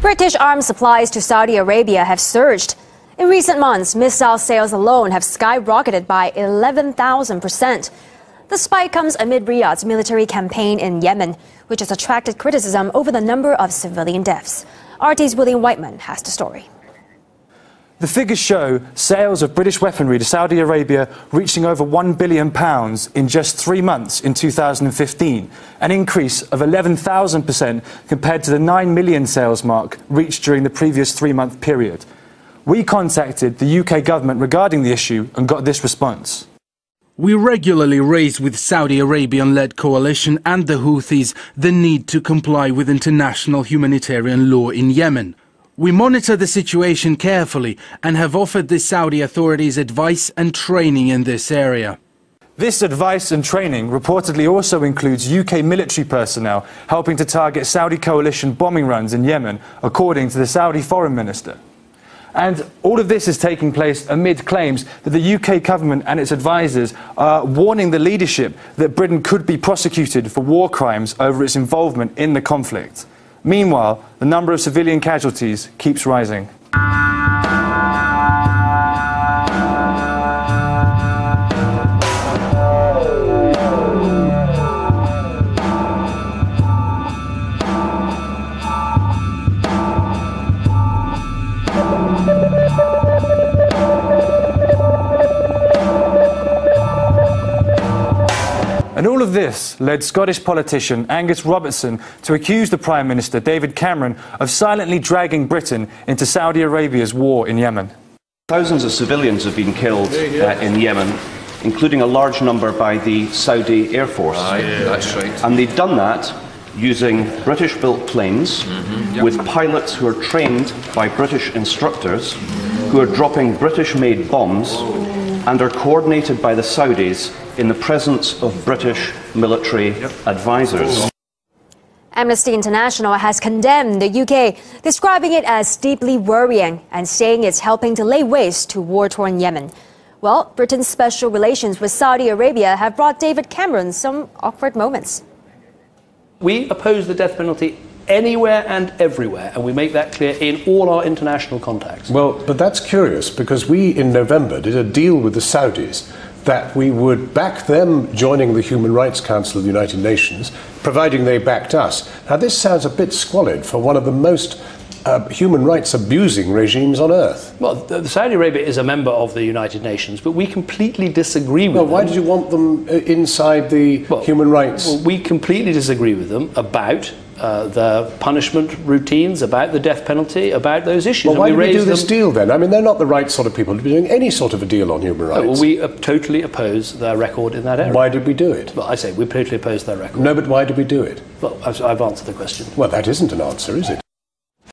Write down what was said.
British arms supplies to Saudi Arabia have surged. In recent months, missile sales alone have skyrocketed by 11,000%. The spike comes amid Riyadh's military campaign in Yemen, which has attracted criticism over the number of civilian deaths. RT's William Whiteman has the story. The figures show sales of British weaponry to Saudi Arabia reaching over £1 billion in just 3 months in 2015, an increase of 11,000% compared to the 9 million sales mark reached during the previous 3-month period. We contacted the UK government regarding the issue and got this response. We regularly raise with Saudi Arabian-led coalition and the Houthis the need to comply with international humanitarian law in Yemen. We monitor the situation carefully and have offered the Saudi authorities advice and training in this area. This advice and training reportedly also includes UK military personnel helping to target Saudi coalition bombing runs in Yemen, according to the Saudi foreign minister. And all of this is taking place amid claims that the UK government and its advisers are warning the leadership that Britain could be prosecuted for war crimes over its involvement in the conflict. Meanwhile, the number of civilian casualties keeps rising. And all of this led Scottish politician Angus Robertson to accuse the Prime Minister, David Cameron, of silently dragging Britain into Saudi Arabia's war in Yemen. Thousands of civilians have been killed in Yemen, including a large number by the Saudi Air Force. That's right. And they've done that using British-built planes with pilots who are trained by British instructors who are dropping British-made bombs and are coordinated by the Saudis in the presence of British military advisers. Amnesty International has condemned the UK, describing it as deeply worrying and saying it's helping to lay waste to war-torn Yemen. Well, Britain's special relations with Saudi Arabia have brought David Cameron some awkward moments. We oppose the death penalty anywhere and everywhere, and we make that clear in all our international contacts. Well, but that's curious, because we in November did a deal with the Saudis that we would back them joining the Human Rights Council of the United Nations, providing they backed us. Now, this sounds a bit squalid for one of the most human rights abusing regimes on earth. Well, Saudi Arabia is a member of the United Nations, but we completely disagree with them. Why did you want them inside the human rights? Well, we completely disagree with them about the punishment routines, about the death penalty, about those issues. Well, why did we do this deal then? I mean, they're not the right sort of people to be doing any sort of a deal on human rights. Well, we totally oppose their record in that area. Why did we do it? Well, I say we totally oppose their record. No, but why did we do it? Well, I've answered the question. Well, that isn't an answer, is it?